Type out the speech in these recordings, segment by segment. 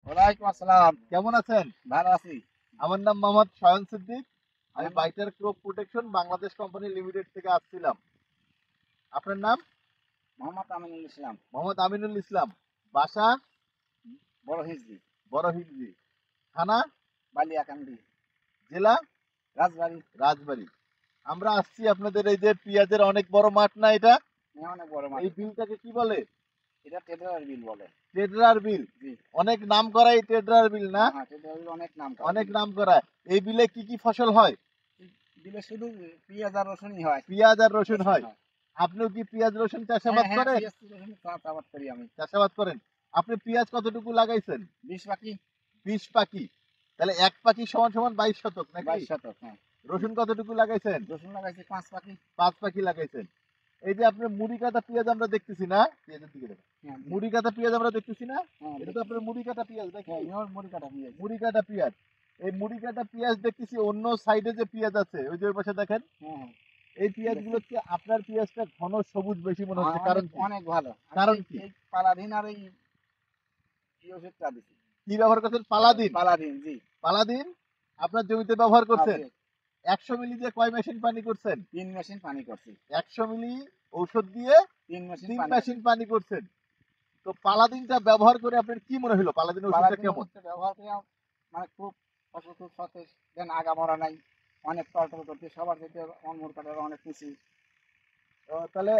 ওয়ালাইকুম আসসালাম। কেমন আছেন? ভালো আছি। আমার নাম মোহাম্মদ শায়ন সিদ্দিক। আমি আমার নাম বাইটার crop protection Bangladesh company limited থেকে আসছিলাম। আপনার নাম? মোহাম্মদ আমিনুল ইসলাম, মোহাম্মদ আমিনুল ইসলাম। বাসা? বড় হিজলি, বড় হিজলি। থানা? বালিয়াকান্দি, জেলা? রাজবাড়ী। রাজবাড়ী। আমরা আসছি আপনাদের এই যে পেঁয়াজের অনেক বড় মাঠ না এটা? অনেক বড় মাঠ। এই বিলটাকে কি বলে? এটা টেডার বিল বলে। টেডরার বিল। জি। অনেক নাম করা এই টেডরার বিল না? হ্যাঁ, টেডার বিল অনেক নাম করা। অনেক নাম করা। এই বিলে কি কি ফসল হয়? বিলে শুধু পেঁয়াজ আর রসুনই হয়। পেঁয়াজ আর রসুন হয়। আপনিও কি পেঁয়াজ রসুন চাষাবাদ হ্যাঁ, করেন? পেঁয়াজ রসুন চাষাবাদ করি আমি। চাষাবাদ করেন। আপনি পেঁয়াজ কতটুকু লাগাইছেন? 20 পাখি, 20 পাখি। তাহলে এক পাখি সমান সমান 22 শতক নাকি? 22 শতক। হ্যাঁ। রসুন কতটুকু লাগাইছেন? রসুন লাগাইছি 5 পাখি। 5 পাখি লাগাইছেন। এই যে আপনার মুড়ি কাটা পেঁয়াজ আমরা দেখতেছি না, পেঁয়াজের দিকে দেখেন। হ্যাঁ, মুড়ি কাটা পেঁয়াজ আমরা দেখতেছি না? হ্যাঁ, এটা তো আপনার মুড়ি কাটা পেঁয়াজ নাকি? হ্যাঁ, ইওর মুড়ি কাটা পেঁয়াজ। মুড়ি কাটা পেঁয়াজ। এই মুড়ি কাটা পেঁয়াজ দেখতেছি অন্য সাইডে যে পেঁয়াজ আছে ওই যে ওই পাশে দেখেন। হ্যাঁ, হ্যাঁ। এই পেঁয়াজগুলো কি আপনার পেঁয়াজটা ঘন সবুজ বেশি মনে হচ্ছে, কারণ অনেক কি? অনেক ভালো। কারণ আমি কি? এই পালাদিন আর এই ওষুধটা দিছি। কি ব্যবহার করছেন? পালাদিন। পালাদিন, জি। পালাদিন আপনার জমিতে ব্যবহার করছেন। জি। 100 মিলি দিয়ে কয় মেশিন পানি করছেন? 3 মেশিন পানি করছি। 100 মিলি ঔষধ দিয়ে 3 মেশিন 3 পানি করছি। মেশিন পানি করছেন। তো পালাদিনটা ব্যবহার করে আপনার কি মনে হলো? পালাদিন ওষুধটা পালাদিন কেমন? ওষুধটা ব্যবহার করে মানে খুব ফসল খুব সতেজ, দেন আগামরা নাই, অনেক টলটল করছে, সবার ক্ষেত্রে অঙ্গুর কাটার অনেক খুশি। তাহলে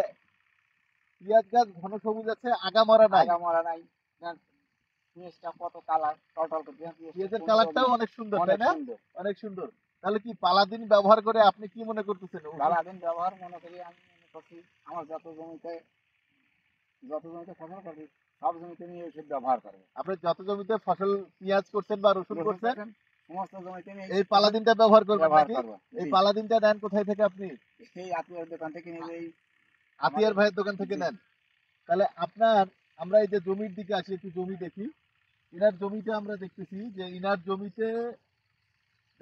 পেঁয়াজ গাছ ঘন সবুজ আছে, আগামরা নাই। আগামরা নাই, দেন পেঁয়াজটা কত কালার টলটল করছে, পেঁয়াজের কালারটাও অনেক সুন্দর, তাই অনেক না? সুন্দর। অনেক সুন্দর। তাহলে কি পালাদিন ব্যবহার করে আপনি কি মনে করতেছেন? পালাদিন ব্যবহার মনে করি আমি মনে করছি আমার যত জমিতে ফসল করছি সব জমিতে নিয়ে ওষুধ ব্যবহার করবো। আপনি যত জমিতে ফসল পেঁয়াজ করছেন বা রসুন রসুন করছেন করছেন, সমস্ত জমিতে নিয়ে এই পালাদিনটা ব্যবহার করবেন ব্যবহার নাকি? করবো। এই জি। পালাদিনটা নেন কোথায় থেকে আপনি? সেই আত্মীয়র দোকান থেকে নিয়ে এই আতিয়ার আমাদের। ভাইয়ের দোকান থেকে জি। নেন। তাহলে আপনার, আমরা এই যে জমির দিকে আসি, একটু জমি দেখি। ইনার জমিতে আমরা দেখতেছি যে ইনার জমিতে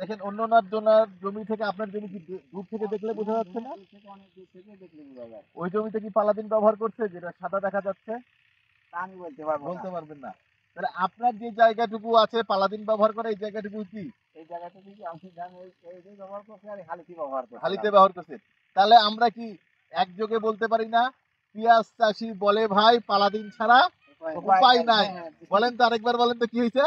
দেখেন অন্যনার জনার জমি থেকে আপনার জমি কি দূর থেকে দেখলে বোঝা যাচ্ছে না? দূর থেকে অনেক দূর থেকে দেখলে বোঝা যায়। ওই জমিতে কি পালাদিন ব্যবহার করছে যেটা সাদা দেখা যাচ্ছে? তা আমি বলতে পারবো না। বলতে পারবেন না। তাহলে আপনার যে জায়গাটুকু আছে পালাদিন ব্যবহার করে এই জায়গাটুকু কি এই জায়গাটা থেকে আমি জানি এই যে ব্যবহার করছি আর এই হালিটি ব্যবহার হালিতে করছিলাম। ব্যবহার করছে? তাহলে আমরা কি একযোগে বলতে পারি না পিঁয়াজ চাষি বলে ভাই পালাদিন ছাড়া উপায় নাই? হ্যাঁ, বলেন তো, আরেকবার বলেন তো কি হয়েছে?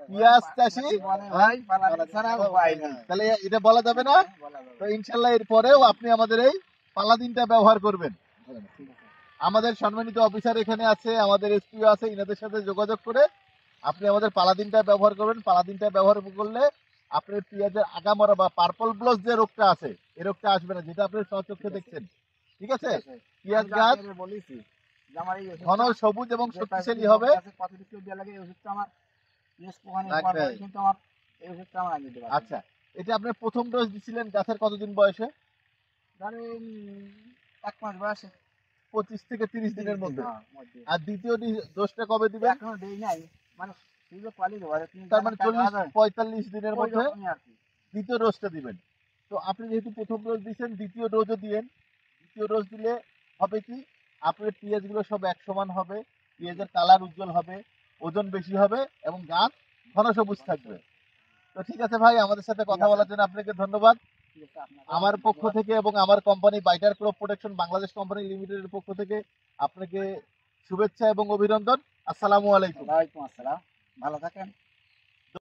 পেঁয়াজ পিঁয়াজ চাষি বলে ভাই পালাদিন ছাড়া উপায় নেই। তাহলে এটা বলা যাবে না? বলা তো যাবে। ইনশাল্লাহ এর পরেও আপনি আমাদের এই পালাদিনটা ব্যবহার করবেন। ঠিক আছে। আমাদের সম্মানিত অফিসার এখানে আছে, আমাদের এসপিও আছে, ইনাদের সাথে যোগাযোগ করে আপনি আমাদের পালাদিনটা ব্যবহার করবেন। পালাদিনটা ব্যবহার করলে আপনার পেঁয়াজের আগামরা বা পার্পল ব্লস যে রোগটা আছে এই রোগটা আসবে না, যেটা আপনি স্বচক্ষে দেখছেন। ঠিক আছে? পেঁয়াজ আমি গাছ ডাক্তারকে বলেছি যে আমার এই ঘন ওষুধটা সবুজ এবং যে শক্তিশালী প্রাকৃতিক হবে। আছে কত কিছু দেওয়া লাগে, এই ওষুধটা আমার ইউজ পোকানোর পর লাগবে। কিন্তু আমার এই ওষুধটা আমার আগে দিতে পারবে। আচ্ছা, এটা আপনি প্রথম ডোজ দিছিলেন গাছের কতদিন বয়সে? ধরেন 1 মাস বয়সে। 25 থেকে 30 দিনের মধ্যে। হ্যাঁ, মধ্যে। আর দ্বিতীয় ডোজটা কবে দিবেন? এখনো দেই নাই, মানে সুযোগ পালি দেবো আর তিন তার চার মানে টাকা 40-45 দিনের ওই মধ্যে রকমই আর কি। দ্বিতীয় ডোজটা দিবেন। তো আপনি যেহেতু প্রথম ডোজ দিয়েছেন, দ্বিতীয় ডোজও দিয়েন। দ্বিতীয় ডোজ দিলে হবে কি, আপনার পেঁয়াজগুলো সব এক সমান হবে, পেঁয়াজের কালার উজ্জ্বল হবে, ওজন বেশি হবে এবং গাছ ঘন সবুজ থাকবে। তো ঠিক আছে ভাই, আমাদের সাথে কথা বলার জন্য আপনাকে ধন্যবাদ। ঠিক আছে, আপনাকে আমার অনেক পক্ষ ধন্যবাদ। থেকে এবং আমার কোম্পানি বাইটার ক্রপ প্রোটেকশন বাংলাদেশ কোম্পানি লিমিটেডের পক্ষ থেকে আপনাকে শুভেচ্ছা এবং অভিনন্দন। আসসালামু আলাইকুম। ওয়ালাইকুম আসসালাম, ভালো থাকেন।